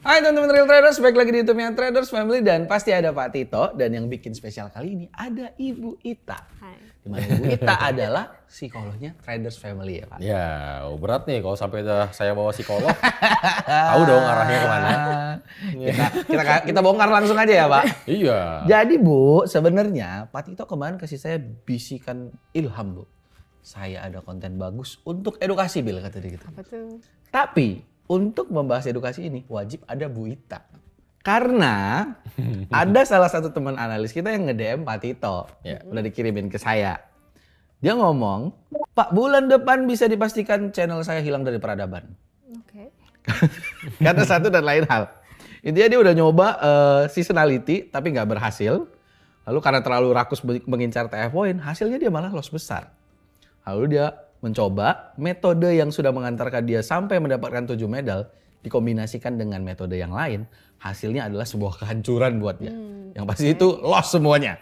Hai teman-teman Real Traders, balik lagi di YouTube-nya Traders Family dan pasti ada Pak Tito dan yang bikin spesial kali ini ada Ibu Ita. Hai. Dimana Ibu Ita adalah psikolognya Traders Family ya Pak. Ya, berat nih kalau sampai saya bawa psikolog. Tahu dong arahnya kemana. kita bongkar langsung aja ya Pak. Iya. Jadi Bu, sebenarnya Pak Tito kemarin kasih saya bisikan ilham Bu. Saya ada konten bagus untuk edukasi Bil kata dia gitu. Apa tuh? Tapi untuk membahas edukasi ini wajib ada Bu Ita. Karena ada salah satu teman analis kita yang nge-DM Pak Tito. Ya. Udah dikirimin ke saya. Dia ngomong, Pak bulan depan bisa dipastikan channel saya hilang dari peradaban. Oke. Karena satu dan lain hal. Intinya dia udah nyoba seasonality tapi nggak berhasil. Lalu karena terlalu rakus mengincar TF point, hasilnya dia malah loss besar. Lalu dia mencoba metode yang sudah mengantarkan dia sampai mendapatkan 7 medal dikombinasikan dengan metode yang lain. Hasilnya adalah sebuah kehancuran buat dia. Yang pasti itu loss semuanya.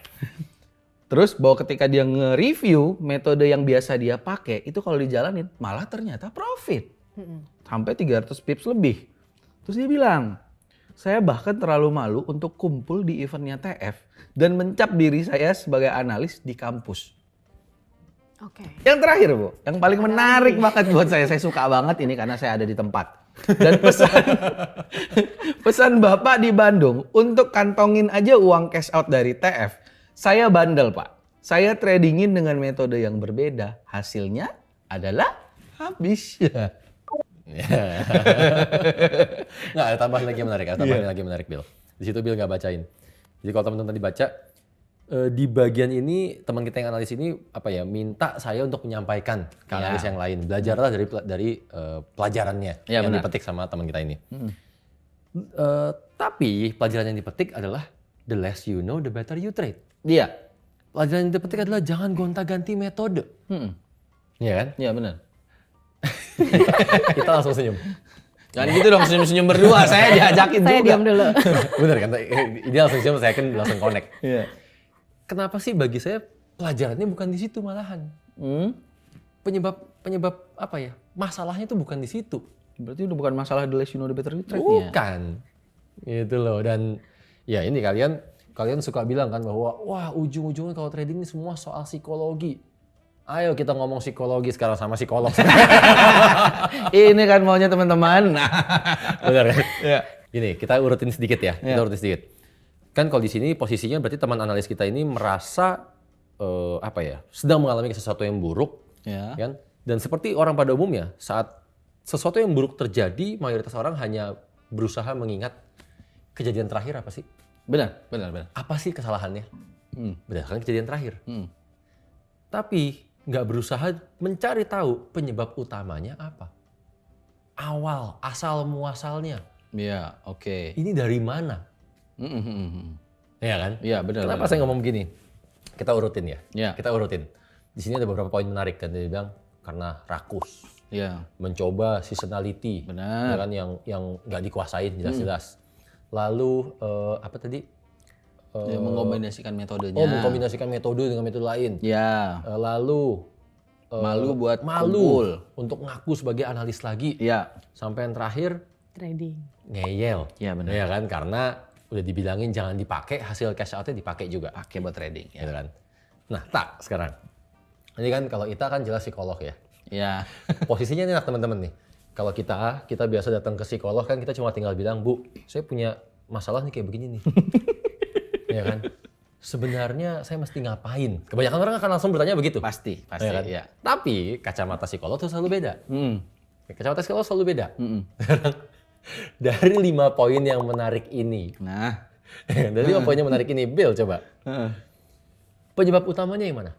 Terus bahwa ketika dia nge-review metode yang biasa dia pakai, itu kalau dijalanin malah ternyata profit. Sampai 300 pips lebih. Terus dia bilang, saya bahkan terlalu malu untuk kumpul di eventnya TF dan mencap diri saya sebagai analis di kampus. Oke. Yang terakhir Bu, yang paling menarik banget buat saya suka banget ini karena saya ada di tempat. Dan pesan Bapak di Bandung untuk kantongin aja uang cash out dari TF. Saya bandel Pak, saya tradingin dengan metode yang berbeda. Hasilnya adalah habis. Nggak, ada tambahan lagi yang menarik. Ada tambahan lagi yang menarik, Bill. Di situ Bill nggak bacain. Jadi kalau teman-teman tadi baca, di bagian ini teman kita yang analis ini minta saya untuk menyampaikan ke analis yang lain. Belajarlah dari pelajarannya yang dipetik sama teman kita ini. Tapi pelajaran yang dipetik adalah the less you know, the better you trade. Iya. Pelajaran yang dipetik adalah jangan gonta-ganti metode. Iya kan? Iya benar. Kita langsung senyum. Jangan gitu dong senyum-senyum berdua, saya diajakin Saya juga. diam dulu. Bener kan? Dia langsung senyum, saya kan langsung connect. Iya. Kenapa sih bagi saya pelajarannya bukan di situ malahan? Penyebab masalahnya itu bukan di situ. Berarti udah bukan masalah the less you know the better you trade-nya. Bukan. Gitu loh. Dan ya ini kalian suka bilang kan bahwa wah ujung-ujungnya kalau trading ini semua soal psikologi. Ayo kita ngomong psikologi sekarang sama psikolog. Ini kan maunya teman-teman. Benar kan? Iya. Gini, kita urutin sedikit ya. Kita urutin sedikit. Kan kalau di sini posisinya berarti teman analis kita ini merasa sedang mengalami sesuatu yang buruk, Ya. kan? Dan seperti orang pada umumnya, saat sesuatu yang buruk terjadi, mayoritas orang hanya berusaha mengingat kejadian terakhir apa sih? Benar. Apa sih kesalahannya? Berdasarkan kejadian terakhir. Hmm. Tapi nggak berusaha mencari tahu penyebab utamanya apa. Asal muasalnya. Iya, oke. Ini dari mana? Iya kan? Iya, benar. Kenapa saya ngomong begini? Kita urutin ya. Iya. Kita urutin. Di sini ada beberapa poin menarik kan dia bilang karena rakus, Iya. mencoba seasonality, Benar. ya kan yang nggak dikuasain jelas-jelas. Lalu apa tadi? Ya, mengkombinasikan metodenya. Mengkombinasikan metode dengan metode lain. Ya. Lalu Malu buat malu kumpul. untuk ngaku sebagai analis lagi. Iya. Sampai yang terakhir Trading. ngeyel. Iya, benar. Ya kan karena udah dibilangin jangan dipakai, hasil cash out-nya dipakai juga. Pakai buat trading. Ya. Gitu kan. Nah, sekarang. Ini kan kalau Ita kan jelas psikolog ya. Iya. Posisinya enak teman-teman nih. Kalau kita biasa datang ke psikolog kan kita cuma tinggal bilang, "Bu, saya punya masalah nih kayak begini nih." Ya kan? Sebenarnya saya mesti ngapain? Kebanyakan orang akan langsung bertanya begitu. Pasti. Ya kan? Ya. Tapi kacamata psikolog itu selalu beda. Kacamata psikolog selalu beda. Dari 5 poin yang menarik ini. Nah. Dari 5 poin yang menarik ini, Bill coba. Penyebab utamanya yang mana?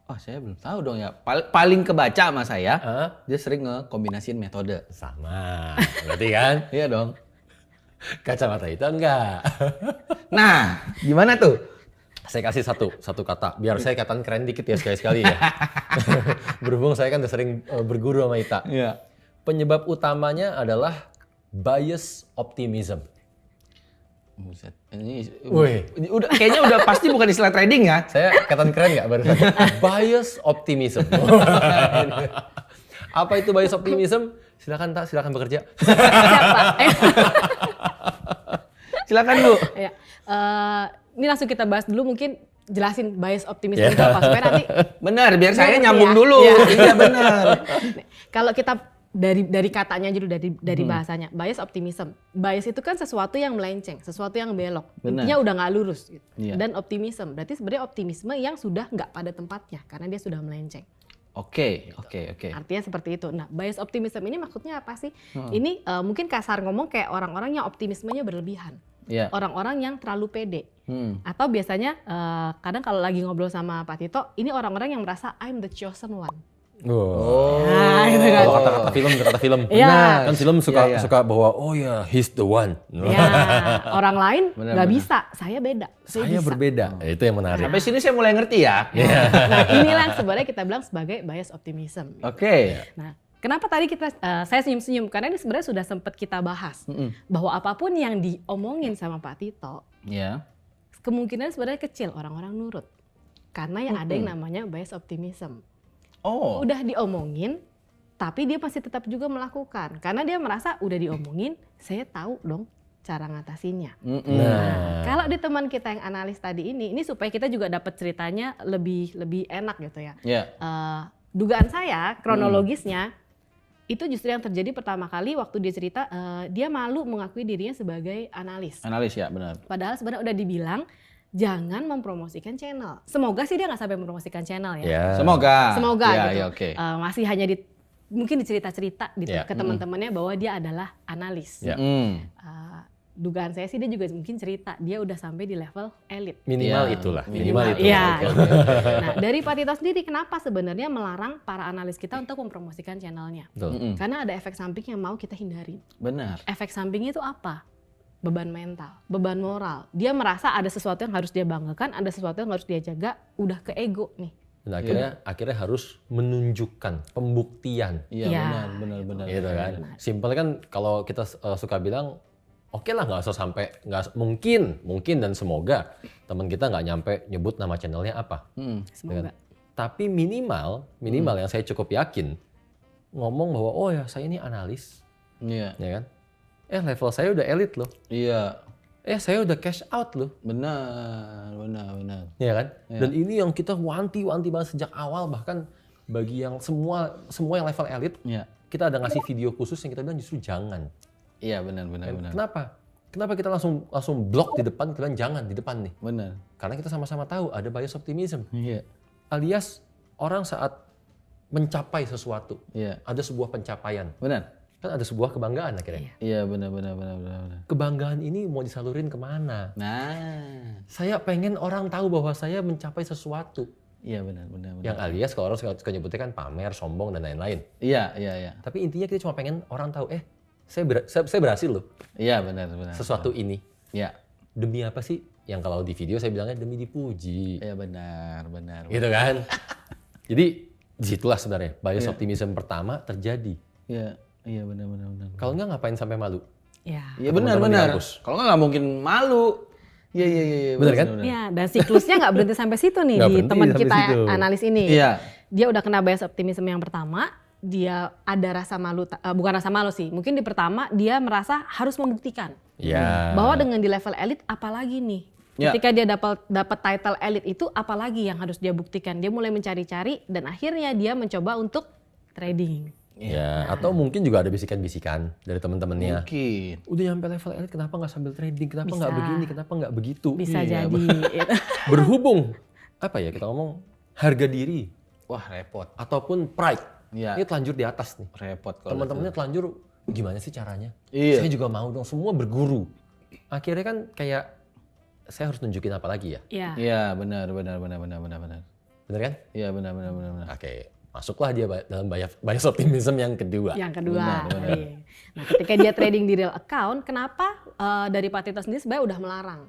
Oh, saya belum tahu dong ya. Paling kebaca sama saya, Hah? dia sering ngekombinasiin metode. Sama. Berarti kan? Iya dong. Kacamata itu enggak. Nah, gimana tuh? Saya kasih satu kata, biar saya kelihatan keren dikit ya sekali-sekali ya. Berhubung saya kan udah sering berguru sama Ita. Iya. Penyebab utamanya adalah bias optimism. Buset. Ini Wih. kayaknya udah pasti bukan istilah trading ya. Saya kelihatan keren nggak barusan? Bias optimism. Apa itu bias optimism? Silakan Tak, silakan bekerja. Siap, Pak. Silakan Bu. Ya. Ini langsung kita bahas dulu, mungkin jelasin bias optimism itu apa supaya nanti Benar, biar saya ngerti nyambung ya. dulu. Iya. Iya benar. kalau kita dari katanya dulu, dari bahasanya, bias optimism. Bias itu kan sesuatu yang melenceng, sesuatu yang belok. Benar. Intinya udah nggak lurus gitu. Iya. Dan optimism berarti sebenarnya optimisme yang sudah nggak pada tempatnya karena dia sudah melenceng. Oke. Artinya seperti itu. Nah, bias optimism ini maksudnya apa sih? Ini mungkin kasar ngomong kayak orang-orang yang optimismenya berlebihan. Iya. Orang-orang yang terlalu pede. Atau biasanya kadang kalau lagi ngobrol sama Pak Tito, ini orang-orang yang merasa I'm the chosen one. Oh. Nah, gitu kan. Kalau kata film. Iya. Kan film suka Iya, iya. suka bahwa oh ya he's the one. Ya, orang lain Benar, nggak benar. bisa, saya beda. Saya bisa. berbeda. Itu yang menarik. Sampai sini saya mulai ngerti ya. Nah, inilah yang sebenarnya kita bilang sebagai bias optimism. Oke. Nah, kenapa tadi saya senyum-senyum? Karena ini sebenarnya sudah sempat kita bahas bahwa apapun yang diomongin sama Pak Tito, Ya. kemungkinan sebenarnya kecil orang-orang nurut. Karena yang ada yang namanya bias optimism. Oh. Udah diomongin, tapi dia masih tetap juga melakukan. Karena dia merasa udah diomongin, saya tahu dong cara ngatasinnya. Nah, Kalau di teman kita yang analis tadi ini supaya kita juga dapat ceritanya lebih enak gitu ya. Ya. Dugaan saya kronologisnya itu justru yang terjadi pertama kali waktu dia cerita dia malu mengakui dirinya sebagai analis. Analis ya, benar. Padahal sebenarnya udah dibilang jangan mempromosikan channel. Semoga sih dia nggak sampai mempromosikan channel ya. ya. Semoga. Semoga Ya, gitu. ya, oke. Masih hanya mungkin dicerita-cerita gitu Ya. ke teman-temannya bahwa dia adalah analis. Ya. Dugaan saya sih dia juga mungkin cerita dia udah sampai di level elit. Minimal Ya, itulah. minimal Minimal itu. Iya. Oke. Nah, dari Pak Tito sendiri kenapa sebenarnya melarang para analis kita untuk mempromosikan channelnya? Betul. Karena ada efek samping yang mau kita hindari. Benar. Efek sampingnya itu apa? Beban mental, beban moral. Dia merasa ada sesuatu yang harus dia banggakan, ada sesuatu yang harus dia jaga, udah ke ego nih. Dan akhirnya harus menunjukkan pembuktian. Iya, Ya. benar. Gitu kan. Simpelnya kan kalau kita suka bilang oke lah nggak usah sampai mungkin dan semoga teman kita nggak nyampe nyebut nama channelnya apa. Semoga. Tapi minimal yang saya cukup yakin ngomong bahwa oh ya saya ini analis, Iya. ya kan? Level saya udah elit loh. Iya. Saya udah cash out loh. Benar. Ya kan? Dan ini yang kita wanti-wanti banget sejak awal, bahkan bagi yang semua yang level elit, Iya. kita ada ngasih video khusus yang kita bilang justru jangan. Iya, benar. Kenapa? Kenapa kita langsung blok di depan, kita bilang jangan di depan nih? Benar. Karena kita sama-sama tahu ada bias optimism. Iya. Alias orang saat mencapai sesuatu, Iya. ada sebuah pencapaian, Benar. kan ada sebuah kebanggaan akhirnya. Iya, benar. Kebanggaan ini mau disalurin kemana? Nah. Saya pengen orang tahu bahwa saya mencapai sesuatu. Iya, benar. Yang alias kalau orang suka nyebutnya kan pamer, sombong, dan lain-lain. Iya. Tapi intinya kita cuma pengen orang tahu, saya berhasil loh Iya, benar. sesuatu ini. Iya. Demi apa sih? Yang kalau di video saya bilangnya demi dipuji. Iya, benar. Gitu kan? Jadi disitulah sebenarnya bias optimism pertama terjadi. Iya, benar. Kalau nggak ngapain sampai malu? Ya. Iya, Teman-teman di benar. kampus. Kalau nggak mungkin malu. Iya. Benar kan? Ya, dan siklusnya nggak berhenti sampai situ nih Nggak di berhenti teman sampai kita situ. analis ini. Iya. Dia udah kena bias optimism yang pertama, dia ada rasa malu, bukan rasa malu sih. Mungkin di pertama dia merasa harus membuktikan Ya. bahwa dengan di level elit apalagi nih. Ya. Ketika dia dapat title elit itu apalagi yang harus dia buktikan. Dia mulai mencari-cari dan akhirnya dia mencoba untuk trading. Ya, atau mungkin juga ada bisikan-bisikan dari teman-temannya. Mungkin. Udah nyampe level elit, kenapa nggak sambil trading? Kenapa Bisa. nggak begini? Kenapa nggak begitu? Bisa Iya, jadi. Berhubung apa ya kita ngomong harga diri Wah, repot. ataupun pride. Iya. Ini telanjur di atas nih. Repot kalau Teman-temannya telanjur gimana sih caranya? Iya. Saya juga mau dong, semua berguru. Akhirnya kan kayak saya harus nunjukin apa lagi ya? Ya. Iya, benar. Bener kan? Iya, benar. Oke, masuklah dia dalam bias optimism yang kedua. Yang kedua. Benar. Iya. Nah, ketika dia trading di real account, kenapa dari Pak Tito sendiri sebenarnya udah melarang?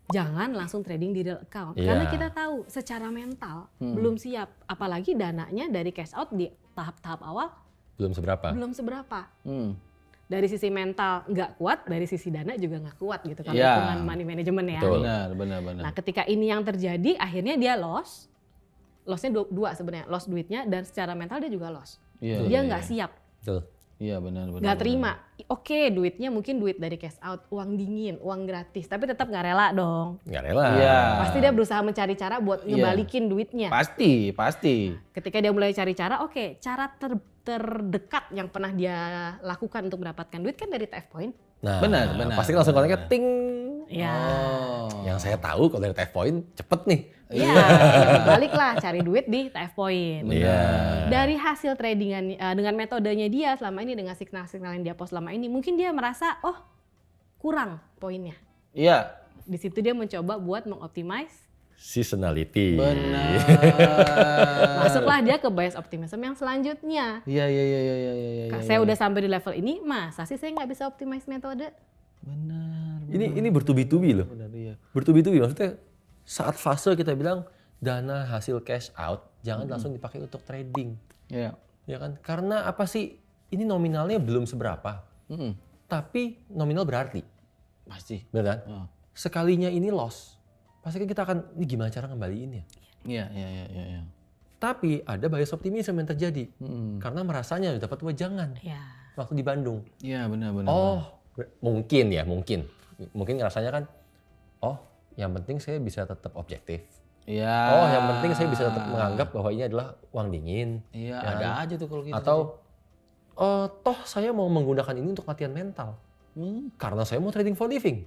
Jangan langsung trading di real account. Iya. Karena kita tahu secara mental belum siap. Apalagi dananya dari cash out di tahap-tahap awal Belum seberapa. belum seberapa. Dari sisi mental nggak kuat, dari sisi dana juga nggak kuat gitu. Kalau Iya. hitungan money management ya. Betul. Benar. Nah, ketika ini yang terjadi, akhirnya dia loss. Lossnya dua sebenarnya. Loss duitnya dan secara mental dia juga loss. Iya. Dia nggak siap. Betul. Iya benar. Nggak terima. Oke, duitnya mungkin duit dari cash out, uang dingin, uang gratis, tapi tetap nggak rela dong. Nggak rela. Iya. Pasti dia berusaha mencari cara buat Iya. ngebalikin duitnya. Pasti. Ketika dia mulai cari cara, oke, cara terdekat yang pernah dia lakukan untuk mendapatkan duit kan dari TF Point. Nah, Benar. pasti langsung kontaknya ting. Ya. Oh. Yang saya tahu kalau dari TF Point cepet nih. Iya, baliklah cari duit di TF Point. Iya. Dari hasil tradingan dengan metodenya dia selama ini, dengan signal-signal yang dia post selama ini, mungkin dia merasa oh kurang poinnya. Iya. Di situ dia mencoba buat mengoptimize. Seasonality. Benar. Masuklah dia ke bias optimism yang selanjutnya. Iya. Saya udah sampai di level ini, masa sih saya nggak bisa optimize metode? Benar. Ini bertubi-tubi loh. Benar, iya. Bertubi-tubi maksudnya saat fase kita bilang dana hasil cash out jangan langsung dipakai untuk trading. Iya. Ya kan? Karena apa sih? Ini nominalnya belum seberapa. Mm-mm. Tapi nominal berarti. Pasti. Benar kan? Oh. Sekalinya ini loss, pasti kan kita akan ini gimana cara ngembaliinnya. Iya. Tapi ada bias optimism yang terjadi. Mm-mm. Karena merasanya dapat wejangan Ya. waktu di Bandung. Iya benar. Oh, mungkin ya, mungkin. Mungkin ngerasanya kan, oh yang penting saya bisa tetap objektif. Iya. Oh yang penting saya bisa tetap menganggap bahwa ini adalah uang dingin. Iya, ya ada kan? aja tuh kalau gitu. Atau, toh saya mau menggunakan ini untuk latihan mental. Karena saya mau trading for living.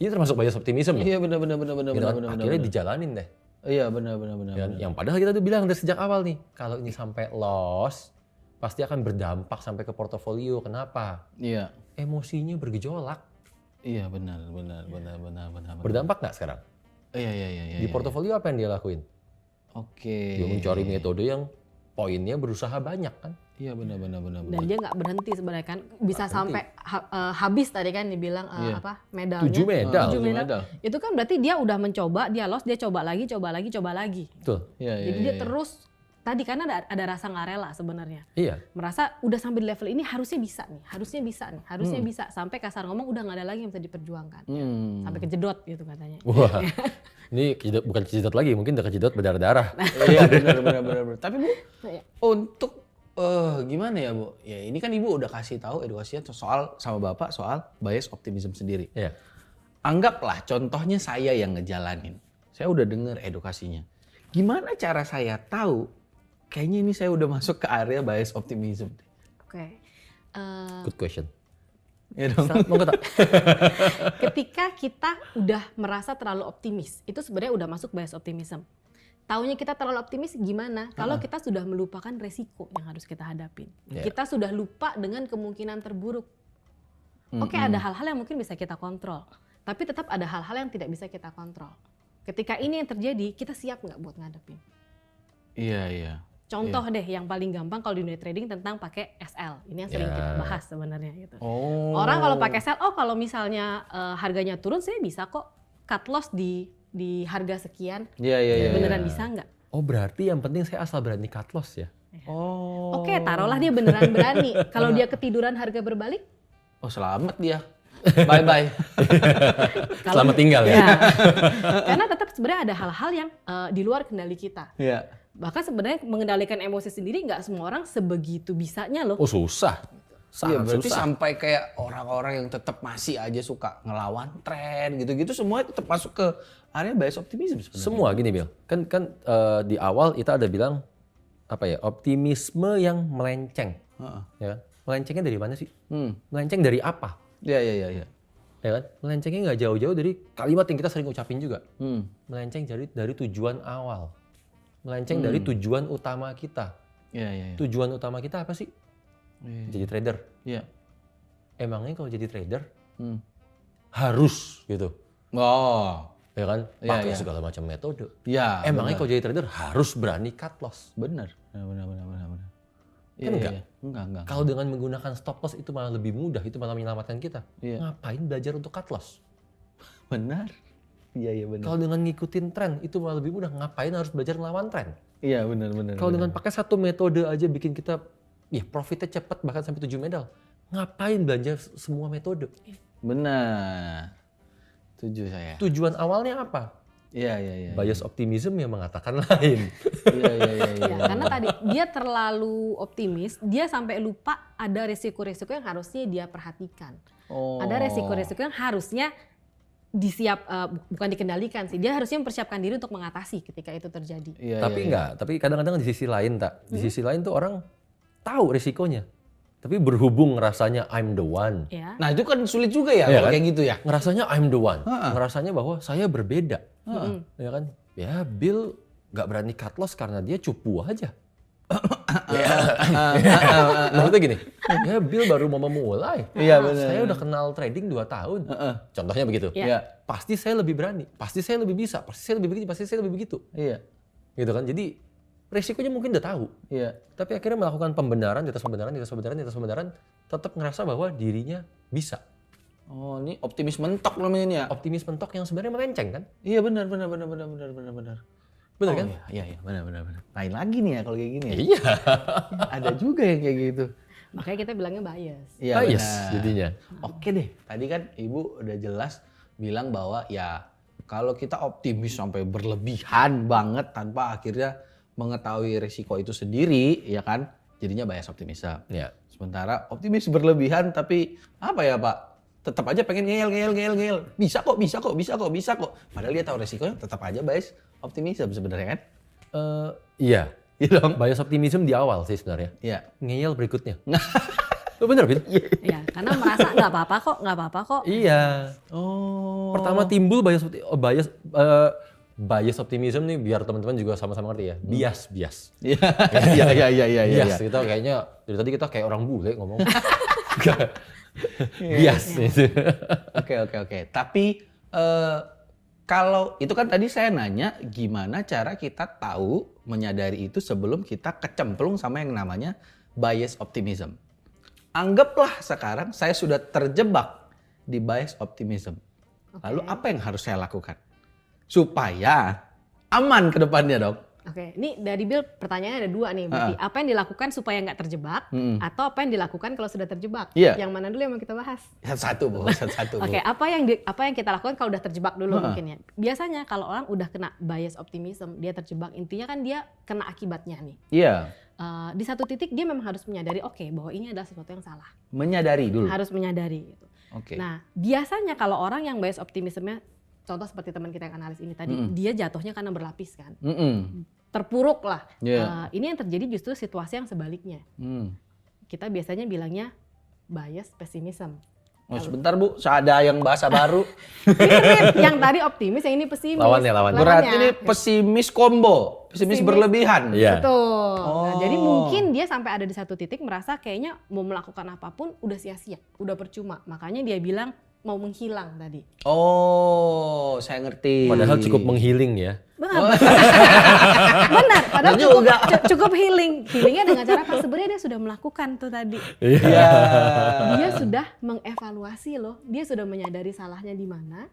Ini termasuk bias optimism ya. Iya benar. Gitu kan? Akhirnya dijalanin deh. Iya benar. Yang padahal kita tuh bilang dari sejak awal nih, kalau ini sampai loss, pasti akan berdampak sampai ke portofolio. Kenapa? Iya. Emosinya bergejolak. Iya benar. Berdampak nggak sekarang? Iya. Di portofolio apa yang dia lakuin? Oke. Dia mencari metode yang poinnya berusaha banyak kan? Iya benar. Dan dia nggak berhenti sebenarnya kan, bisa Nggak sampai habis tadi kan dibilang Iya. medalnya. 7 medal. 7 7 medal. medal. Itu kan berarti dia udah mencoba, dia loss, dia coba lagi. Betul. Iya. Jadi dia terus tadi karena ada rasa nggak rela sebenarnya. Iya. Merasa udah sampai di level ini harusnya bisa sampai kasar ngomong udah nggak ada lagi yang bisa diperjuangkan. Sampai kejedot gitu katanya. Wah, ini bukan kejedot lagi, mungkin udah kejedot berdarah-darah. Iya benar. Tapi Bu, Iya. untuk gimana ya Bu? Ya ini kan Ibu udah kasih tahu edukasinya soal sama Bapak soal bias optimism sendiri. Iya. Anggaplah contohnya saya yang ngejalanin. Saya udah dengar edukasinya. Gimana cara saya tahu kayaknya ini saya udah masuk ke area bias optimism? Oke. Good question. Ya dong. Mau tak? Ketika kita udah merasa terlalu optimis, itu sebenarnya udah masuk bias optimism. Taunya kita terlalu optimis gimana? Kalau kita sudah melupakan resiko yang harus kita hadapin. Yeah. Kita sudah lupa dengan kemungkinan terburuk. Oke, ada hal-hal yang mungkin bisa kita kontrol. Tapi tetap ada hal-hal yang tidak bisa kita kontrol. Ketika ini yang terjadi, kita siap nggak buat ngadepin? Iya. Contoh deh yang paling gampang kalau di dunia trading tentang pakai SL. Ini yang sering kita bahas sebenarnya gitu. Oh. Orang kalau pakai SL, kalau misalnya harganya turun, saya bisa kok cut loss di harga sekian. Iya. Beneran bisa nggak? Oh berarti yang penting saya asal berani cut loss ya? Oh. Oke, taruhlah dia beneran berani. Kalau dia ketiduran harga berbalik, Oh selamat dia. Bye. Selamat tinggal ya? Karena tetap sebenarnya ada hal-hal yang di luar kendali kita. Iya. Bahkan sebenarnya mengendalikan emosi sendiri nggak semua orang sebegitu bisanya loh. Oh susah. Iya Sangat berarti susah. sampai kayak orang-orang yang tetap masih aja suka ngelawan tren gitu-gitu semua tetap masuk ke area bias optimism sebenarnya. Semua gini Bill, kan di awal kita ada bilang apa ya, optimisme yang melenceng. Heeh. Ya kan? Melencengnya dari mana sih? Hmm. Melenceng dari apa? Iya. Ya kan? Melencengnya nggak jauh-jauh dari kalimat yang kita sering ucapin juga. Hmm. Melenceng dari tujuan awal. Melenceng dari tujuan utama kita. Iya. Tujuan utama kita apa sih? Jadi trader. Iya. Emangnya kalau jadi trader Hmm. harus gitu. Oh. Ya kan? Iya, Pakai iya. segala macam metode. Iya. Emangnya kalau jadi trader harus berani cut loss. benar. Kan enggak? Iya. Enggak. Kalau dengan menggunakan stop loss itu malah lebih mudah, itu malah menyelamatkan kita. Iya. Ngapain belajar untuk cut loss? Benar. Iya benar. Kalau dengan ngikutin tren itu malah lebih mudah. Ngapain harus belajar ngelawan tren? Iya benar. Kalau dengan pakai satu metode aja bikin kita ya profitnya cepat bahkan sampai 7 medal. Ngapain belanja semua metode? Benar. Setuju saya. Tujuan awalnya apa? Iya. Bias optimism yang mengatakan lain. Iya. Ya, karena tadi dia terlalu optimis, dia sampai lupa ada resiko-resiko yang harusnya dia perhatikan. Oh. Ada resiko-resiko yang harusnya bukan dikendalikan sih. Dia harusnya mempersiapkan diri untuk mengatasi ketika itu terjadi. Iya, Tapi enggak, tapi kadang-kadang di sisi lain di sisi lain tuh orang tahu risikonya. Tapi berhubung rasanya I'm the one. Ya. Nah itu kan sulit juga ya Iya kalau kan? kayak gitu ya. Ngerasanya I'm the one. Ngerasanya bahwa saya berbeda. Ya kan? Ya Bill nggak berani cut loss karena dia cupu aja. Maksudnya gini, ya Bill baru mau memulai. Iya, benar. Saya udah kenal trading 2 tahun. Contohnya begitu. Iya. Pasti saya lebih berani. Pasti saya lebih bisa. Pasti saya lebih begini. Pasti saya lebih begitu. Iya. Gitu kan? Jadi resikonya mungkin udah tahu. Iya. Tapi akhirnya melakukan pembenaran di atas pembenaran, di atas pembenaran, di atas pembenaran, tetap ngerasa bahwa dirinya bisa. Oh ini optimis mentok namanya ini ya. Optimis mentok yang sebenarnya melenceng kan? Iya benar. Benar Benar oh, kan? Iya benar. Lain lagi nih ya kalau kayak gini ya. Iya. Ada juga yang kayak gitu. Makanya kita bilangnya bias. Iya Bias benar. jadinya. Oke deh, tadi kan Ibu udah jelas bilang bahwa ya kalau kita optimis sampai berlebihan banget tanpa akhirnya mengetahui risiko itu sendiri, ya kan, jadinya bias optimism. Ya. Sementara optimis berlebihan tapi apa ya Pak? Tetap aja pengen ngeyel. Bisa kok. Padahal dia tahu risikonya, tetap aja bias optimism sebenarnya kan? Iya. Iya dong. Bias optimism di awal sih sebenarnya. Iya. Ngeyel berikutnya. Bener, Bil? Ya, karena merasa nggak apa-apa kok. Iya. Oh. Pertama timbul bias optimism nih, biar teman-teman juga sama-sama ngerti ya. Bias. Iya. Bias, kita kayaknya dari tadi kita kayak orang bule ngomong. Bias. Oke. Tapi kalau itu kan tadi saya nanya gimana cara kita tahu menyadari itu sebelum kita kecemplung sama yang namanya bias optimism. Anggaplah sekarang saya sudah terjebak di bias optimism. Lalu apa yang harus saya lakukan? Supaya aman ke depannya dong. Oke, ini dari Bill pertanyaannya ada 2 nih. Berarti apa yang dilakukan supaya nggak terjebak atau apa yang dilakukan kalau sudah terjebak? Iya. Yang mana dulu yang mau kita bahas? Satu-satu, Bu. Oke, apa yang kita lakukan kalau udah terjebak dulu mungkin ya. Biasanya kalau orang udah kena bias optimism, dia terjebak, intinya kan dia kena akibatnya nih. Iya. Di satu titik dia memang harus menyadari bahwa ini adalah sesuatu yang salah. Menyadari dulu. Harus menyadari gitu. Oke. Nah, biasanya kalau orang yang bias optimismnya, contoh seperti teman kita yang analis ini tadi, dia jatuhnya karena berlapis kan. Terpuruk lah. Yeah. Ini yang terjadi justru situasi yang sebaliknya. Kita biasanya bilangnya bias pessimism. Oh, sebentar Bu, ada yang bahasa baru. Mirip, yang tadi optimis, yang ini pesimis. Lawannya. Berarti ini pesimis combo, pesimis berlebihan. Iya. Betul. Nah, jadi mungkin dia sampai ada di satu titik merasa kayaknya mau melakukan apapun udah sia-sia, udah percuma. Makanya dia bilang mau menghilang tadi. Oh, saya ngerti. Padahal cukup menghealing ya. Benar, padahal cukup healing. Healingnya dengan cara apa? Sebenarnya dia sudah melakukan tuh tadi. Iya. Dia sudah mengevaluasi loh. Dia sudah menyadari salahnya di mana.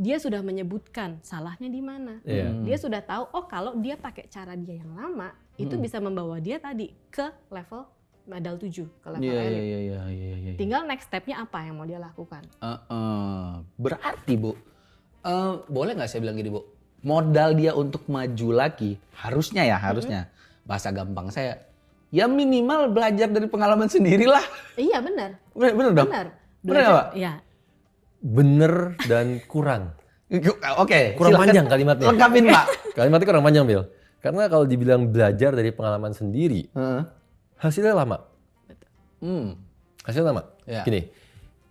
Dia sudah menyebutkan salahnya di mana. Dia sudah tahu, kalau dia pakai cara dia yang lama, itu bisa membawa dia tadi ke level medal 7, ke level elit. Iya. Tinggal next step-nya apa yang mau dia lakukan. Berarti Bu, boleh nggak saya bilang gini Bu, modal dia untuk maju lagi, harusnya bahasa gampang saya, ya minimal belajar dari pengalaman sendiri lah. Iya benar. Bener dong? Benar. Bener nggak Pak? Iya. Bener dan kurang. Oke, Kurang silakan panjang kalimatnya. lengkapin Pak. Kalimatnya kurang panjang, Bill. Karena kalau dibilang belajar dari pengalaman sendiri, hasilnya lama. Hasilnya lama. Ya. Gini,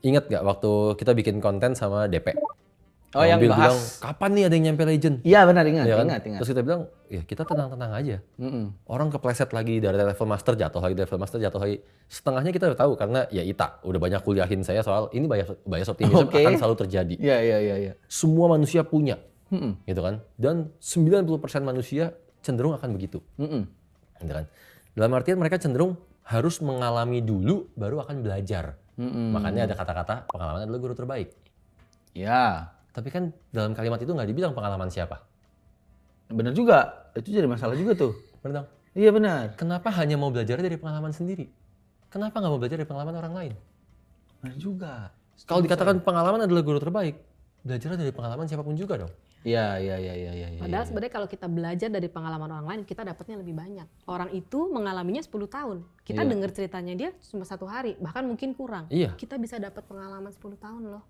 ingat nggak waktu kita bikin konten sama DP? Oh, yang Bill bahas. bilang, kapan nih ada yang nyampe legend? Iya benar, ingat, Ya kan? ingat. Terus kita bilang, ya kita tenang-tenang aja. Orang kepleset lagi dari level master, jatuh lagi. Setengahnya kita udah tahu karena ya Ita udah banyak kuliahin saya soal ini bias optimism akan selalu terjadi. Iya. Semua manusia punya, gitu kan? Dan 90% manusia cenderung akan begitu, gitu kan? Dalam artian mereka cenderung harus mengalami dulu baru akan belajar. Makanya ada kata-kata pengalaman adalah guru terbaik. Ya. Tapi kan dalam kalimat itu nggak dibilang pengalaman siapa. Benar juga. Itu jadi masalah juga tuh. Benar dong? Iya benar. Kenapa hanya mau belajar dari pengalaman sendiri? Kenapa nggak mau belajar dari pengalaman orang lain? Benar juga. Kalau dikatakan pengalaman adalah guru terbaik, belajar dari pengalaman siapapun juga dong. Iya. Padahal sebenarnya kalau kita belajar dari pengalaman orang lain, kita dapatnya lebih banyak. Orang itu mengalaminya 10 tahun. Kita dengar ceritanya dia cuma 1 hari, bahkan mungkin kurang. Iya. Kita bisa dapat pengalaman 10 tahun loh.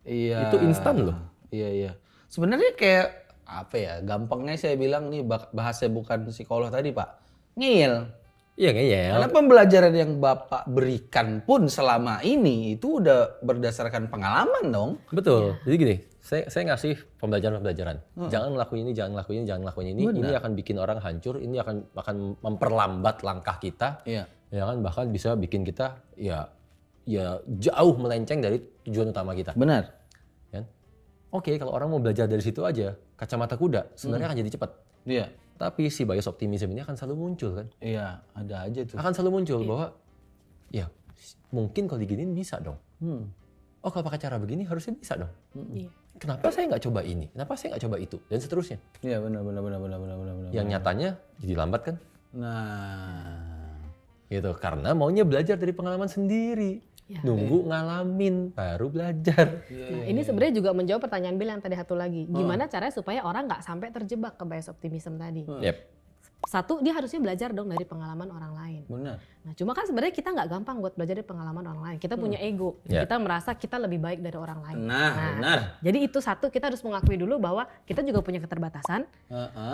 Iya. Itu instan loh. Iya. Sebenarnya kayak apa ya? Gampangnya saya bilang nih bahasa bukan psikolog tadi, Pak. Ngeyel. Iya ngeyel. Karena pembelajaran yang Bapak berikan pun selama ini itu udah berdasarkan pengalaman dong. Betul. Jadi gini, saya ngasih pembelajaran. Jangan ngelakuin ini, jangan ngelakuin ini. Benar. Ini akan bikin orang hancur, ini akan memperlambat langkah kita. Iya. Ya kan, bahkan bisa bikin kita ya jauh melenceng dari tujuan utama kita. Benar. Kan? Oke, kalau orang mau belajar dari situ aja, kacamata kuda sebenarnya akan jadi cepat. Iya. Tapi si bias optimism ini akan selalu muncul kan? Iya, ada aja tuh. Akan selalu muncul bahwa ya mungkin kalau diginiin bisa dong. Oh kalau pakai cara begini harusnya bisa dong. Iya. Kenapa saya nggak coba ini? Kenapa saya nggak coba itu? Dan seterusnya. Iya, benar. Yang nyatanya jadi lambat kan? Nah, Gitu. Karena maunya belajar dari pengalaman sendiri. Ya. Nunggu ngalamin, baru belajar. Nah, ini sebenarnya juga menjawab pertanyaan Bill yang tadi satu lagi. Gimana caranya supaya orang nggak sampai terjebak ke bias optimism tadi? Yep. Satu, dia harusnya belajar dong dari pengalaman orang lain. benar. Nah, cuma kan sebenarnya kita nggak gampang buat belajar dari pengalaman orang lain. Kita punya ego. Ya. Kita merasa kita lebih baik dari orang lain. Nah, benar. Jadi itu satu, kita harus mengakui dulu bahwa kita juga punya keterbatasan.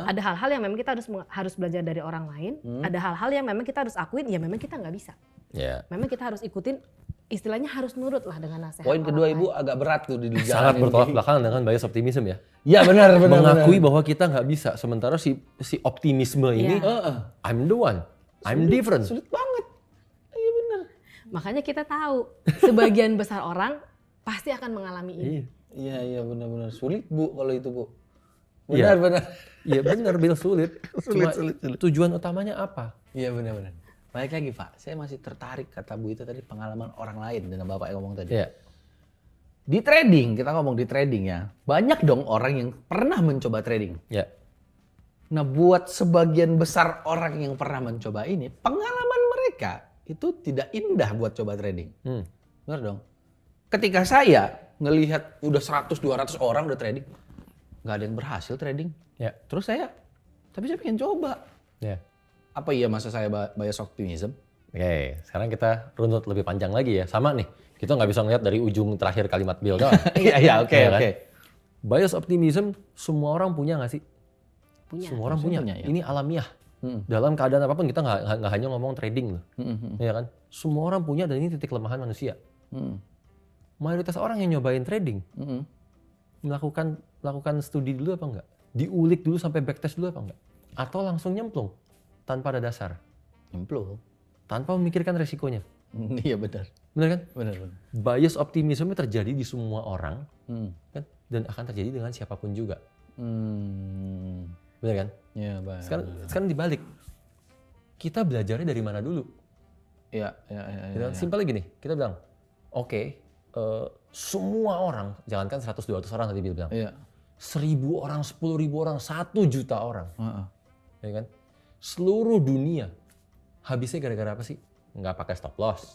Ada hal-hal yang memang kita harus belajar dari orang lain. Ada hal-hal yang memang kita harus akuin, ya memang kita nggak bisa. Ya. Memang kita harus ikutin, istilahnya harus nurut lah dengan nasihat Poin orang kedua lain. Ibu agak berat tuh di Sangat bertolak belakang dengan bias optimism ya. Iya, benar. Mengakui bahwa kita nggak bisa. Sementara si optimisme ini, Iya. I'm the one, I'm different. Sulit banget. Iya, benar. Makanya kita tahu, sebagian besar orang pasti akan mengalami ini. Iya. Iya, benar. Sulit, Bu, kalau itu, Bu. Iya. Benar. Iya benar, Bill, sulit. Cuma Sulit. tujuan utamanya apa? Iya, benar. Baik lagi, Pak. Saya masih tertarik kata Bu itu tadi pengalaman orang lain dengan Bapak yang ngomong tadi. Iya. Di trading, kita ngomong di trading ya. Banyak dong orang yang pernah mencoba trading. Ya. Nah, buat sebagian besar orang yang pernah mencoba ini, pengalaman mereka itu tidak indah buat coba trading. Benar dong? Ketika saya ngelihat udah 100-200 orang udah trading, nggak ada yang berhasil trading. Ya. Terus saya pengen coba. Ya. Apa iya masa saya bias optimism? Oke, sekarang kita runut lebih panjang lagi ya. Sama nih, kita nggak bisa ngeliat dari ujung terakhir kalimat Bill doang. Iya, oke. Ya kan? Bias optimism semua orang punya nggak sih? Punya. Semua orang punya. punya, ya. Ini alamiah. Dalam keadaan apapun kita nggak hanya ngomong trading loh, ya kan? Semua orang punya dan ini titik kelemahan manusia. Mayoritas orang yang nyobain trading melakukan studi dulu apa enggak? Diulik dulu sampai backtest dulu apa enggak? Atau langsung nyemplung tanpa ada dasar, Nyemplung. tanpa memikirkan resikonya. Iya, benar. Benar kan? Benar. Bias optimism terjadi di semua orang Hmm. kan? Dan akan terjadi dengan siapapun juga. Benar kan? Iya, baik. Sekarang dibalik. Kita belajarnya dari mana dulu? Iya. Gitu kan? Simpel gini, kita bilang, oke, semua orang, jangankan 100-200 orang tadi Bill bilang, Iya. 1.000 orang, 10.000 orang, 1 juta orang, ya kan? Seluruh dunia habisnya gara-gara apa sih? Nggak pakai stop loss,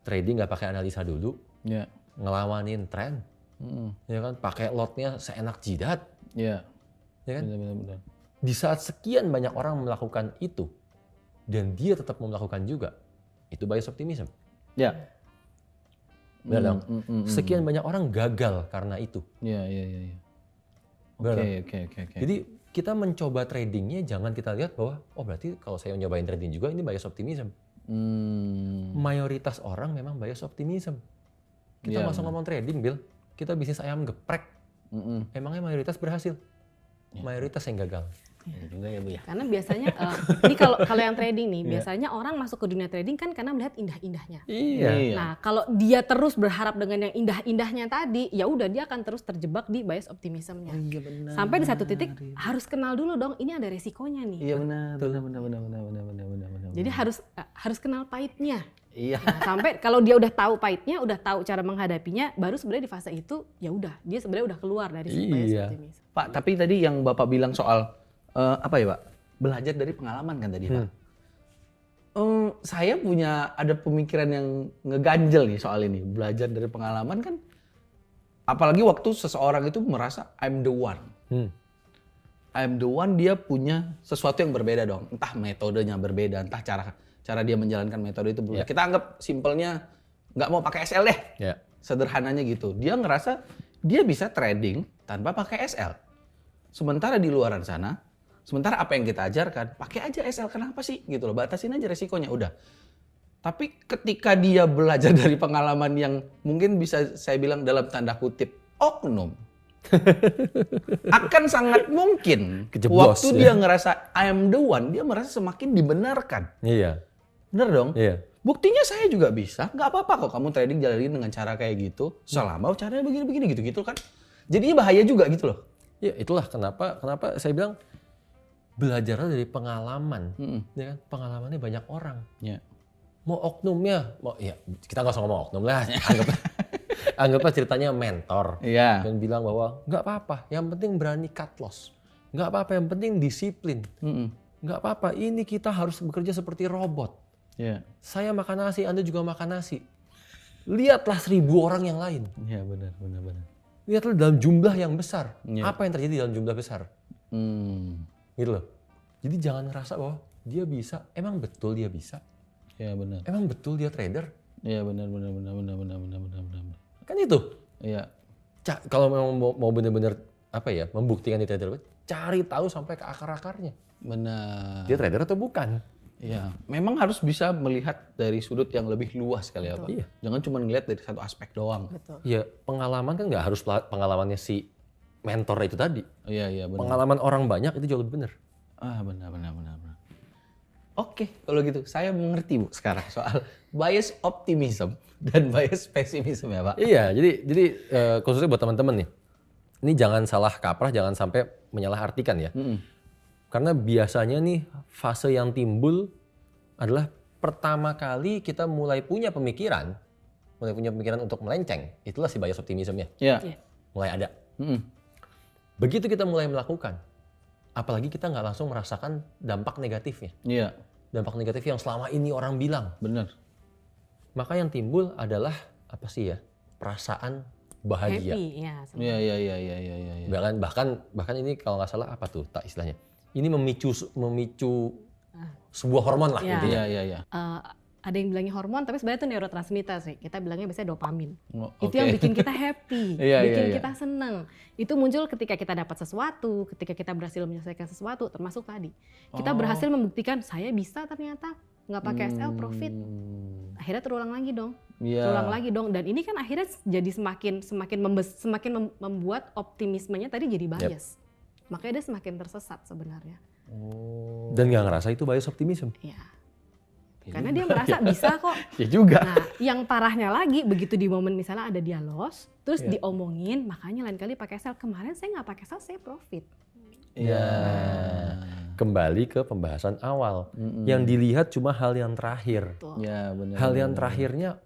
trading nggak pakai analisa dulu, Iya. ngelawanin tren, ya kan? Pakai lotnya seenak jidat, Iya. ya kan? Benar. Di saat sekian banyak orang melakukan itu dan dia tetap mau melakukan juga, itu bias optimism. Iya. Benar dong? Sekian banyak orang gagal karena itu. Iya. Benar dong? Oke. Jadi kita mencoba tradingnya jangan kita lihat bahwa oh berarti kalau saya nyobain trading juga ini bias optimism. Mayoritas orang memang bias optimism. Kita Iya, masuk ngomong trading, Bill. Kita bisnis ayam geprek. Emangnya mayoritas berhasil? Mayoritas yang gagal. Iya juga ya, Bu ya. Karena biasanya, ini kalau yang trading nih, biasanya orang masuk ke dunia trading kan karena melihat indah-indahnya. Iya. Nah, kalau dia terus berharap dengan yang indah-indahnya tadi, ya udah dia akan terus terjebak di bias optimismnya. Iya, benar. Sampai di satu titik harus kenal dulu dong, ini ada resikonya nih. Iya, benar. Jadi harus kenal pahitnya. Iya. Nah, sampai kalau dia udah tahu pahitnya, udah tahu cara menghadapinya, baru sebenarnya di fase itu ya udah dia sebenarnya udah keluar dari si bias Iya. optimism. Pak, tapi tadi yang Bapak bilang soal apa ya, Pak? Belajar dari pengalaman kan tadi, Pak. Saya ada pemikiran yang ngeganjel nih soal ini. Belajar dari pengalaman kan Apalagi waktu seseorang itu merasa I'm the one. I'm the one, dia punya sesuatu yang berbeda dong. Entah metodenya berbeda, entah cara dia menjalankan metode itu berbeda. Kita anggap simpelnya nggak mau pakai SL deh. Sederhananya gitu. Dia ngerasa dia bisa trading tanpa pakai SL. Sementara di luaran sana, sementara apa yang kita ajarkan, pakai aja SL. Kenapa sih? Gitu loh, batasin aja resikonya, udah. Tapi ketika dia belajar dari pengalaman yang mungkin bisa saya bilang dalam tanda kutip oknum, akan sangat mungkin kejeblos, waktu dia ngerasa I am the one, dia merasa semakin dibenarkan. Iya. Bener dong? Iya. Buktinya saya juga bisa, nggak apa-apa kok kamu trading jalanin dengan cara kayak gitu, selama caranya begini-begini gitu-gitu kan. Jadinya bahaya juga gitu loh. Ya itulah kenapa saya bilang belajarlah dari pengalaman. Ya kan? Pengalamannya banyak orang. Ya. Mau oknumnya, ya kita nggak usah ngomong oknum lah. Anggaplah ceritanya mentor. Iya. Dan bilang bahwa nggak apa-apa, yang penting berani cut loss. Nggak apa-apa, yang penting disiplin. Nggak apa-apa, ini kita harus bekerja seperti robot. Iya. Saya makan nasi, Anda juga makan nasi. Lihatlah 1000 orang yang lain. Iya benar. Lihatlah dalam jumlah yang besar. Iya. Apa yang terjadi dalam jumlah besar? Gitu loh. Jadi jangan ngerasa bahwa dia bisa. Emang betul dia bisa? Iya benar. Emang betul dia trader? Iya benar. Kan itu. Iya. Kalau memang mau benar-benar membuktikan dia trader, cari tahu sampai ke akar-akarnya. Benar. Dia trader atau bukan? Iya, memang harus bisa melihat dari sudut yang lebih luas kali ya Pak. Iya. Jangan cuma ngelihat dari satu aspek doang. Betul. Iya, pengalaman kan nggak harus pengalamannya si mentor itu tadi. Iya benar. Pengalaman orang banyak itu jauh lebih benar. Benar. Oke, kalau gitu saya mengerti Bu sekarang soal bias optimism dan bias pesimism ya Pak. Iya, jadi khususnya buat teman-teman nih, ini jangan salah kaprah, jangan sampai menyalahartikan ya. Karena biasanya nih fase yang timbul adalah pertama kali kita mulai punya pemikiran untuk melenceng, itulah si bias optimism ya. Iya. Mulai ada. Begitu kita mulai melakukan, apalagi kita nggak langsung merasakan dampak negatifnya. Iya. Dampak negatif yang selama ini orang bilang. Benar. Maka yang timbul adalah apa sih ya? Perasaan bahagia. Happy, ya. Iya. Bahkan ini kalau nggak salah apa tuh tak istilahnya? Ini memicu sebuah hormon lah intinya. Iya. Ada yang bilangnya hormon, tapi sebenarnya itu neurotransmitter sih. Kita bilangnya biasanya dopamin. Itu Oke. yang bikin kita happy, Iya. kita seneng. Itu muncul ketika kita dapat sesuatu, ketika kita berhasil menyelesaikan sesuatu, termasuk tadi. Kita berhasil membuktikan, saya bisa ternyata nggak pakai SL profit. Akhirnya terulang lagi dong. Iya. Terulang lagi dong. Dan ini kan akhirnya jadi semakin membuat optimismenya tadi jadi bias. Makanya dia semakin tersesat sebenarnya. Dan nggak ngerasa itu bias optimism. Iya. Karena dia merasa bisa kok. Ya juga. Nah, yang parahnya lagi begitu di momen misalnya ada dia loss, terus diomongin, makanya lain kali pakai sell. Kemarin saya nggak pakai sell, saya profit. Iya. Kembali ke pembahasan awal. Yang dilihat cuma hal yang terakhir. Iya benar. Hal yang terakhirnya,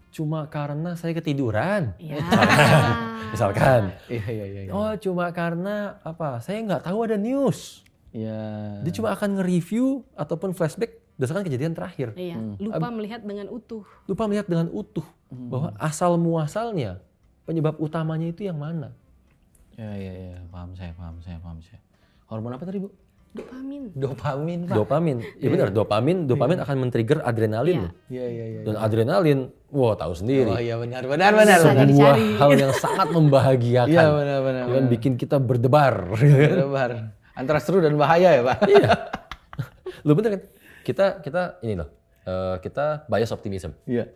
cuma karena saya ketiduran. Iya. Misalkan. Iya. Cuma karena apa? Saya nggak tahu ada news. Iya. Dia cuma akan nge-review ataupun flashback berdasarkan kejadian terakhir. Iya. Lupa melihat dengan utuh. Bahwa asal muasalnya, penyebab utamanya itu yang mana. Iya. Paham saya. Hormon apa tadi Bu? Dopamin. Pak. Dopamin. Ya benar, dopamin akan men-trigger adrenalin. Iya. Dan adrenalin, tahu sendiri. Oh iya benar. Sebuah hal yang sangat membahagiakan. Iya benar. Yang bikin kita berdebar. Berdebar. Antara seru dan bahaya ya Pak. Iya. Lu bener kan? Kita ini loh. Kita bias optimism. Iya.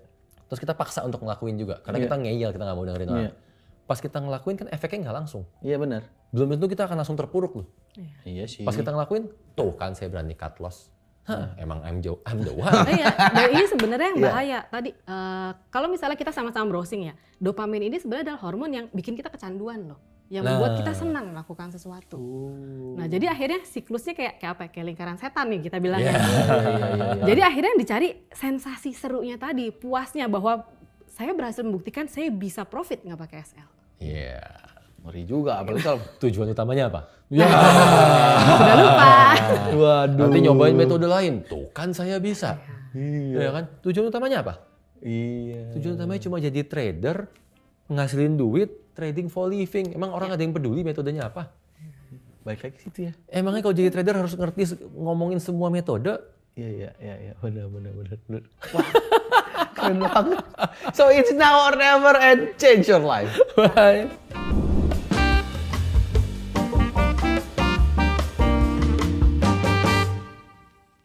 Terus kita paksa untuk ngelakuin juga. Karena kita ngeyel, kita nggak mau dengerin orang. Pas kita ngelakuin kan efeknya nggak langsung. Iya benar. Belum tentu kita akan langsung terpuruk loh. Iya sih. Pas kita ngelakuin, tuh kan saya berani cut loss. Emang I'm the one. Iya, dan ini sebenarnya yang bahaya. Tadi kalau misalnya kita sama-sama browsing ya, dopamin ini sebenarnya adalah hormon yang bikin kita kecanduan loh, yang membuat kita senang melakukan sesuatu. Nah, jadi akhirnya siklusnya kayak apa? Kayak lingkaran setan nih kita bilangnya. Jadi akhirnya yang dicari sensasi serunya tadi, puasnya bahwa saya berhasil membuktikan saya bisa profit nggak pakai SL. Iya. Ngeri juga, apalagi kalau Tujuan utamanya apa? Sudah lupa. waduh. Nanti nyobain metode lain. Tuh kan saya bisa. Iya kan? Tujuan utamanya apa? Iya. Tujuan utamanya cuma jadi trader, ngasilin duit, trading for living. Emang orang ada yang peduli metodenya apa? Baik lagi situ ya. Emangnya kalau jadi trader harus ngerti ngomongin semua metode? Iya, benar. Wah, keren banget. So it's now or never and change your life. Bye.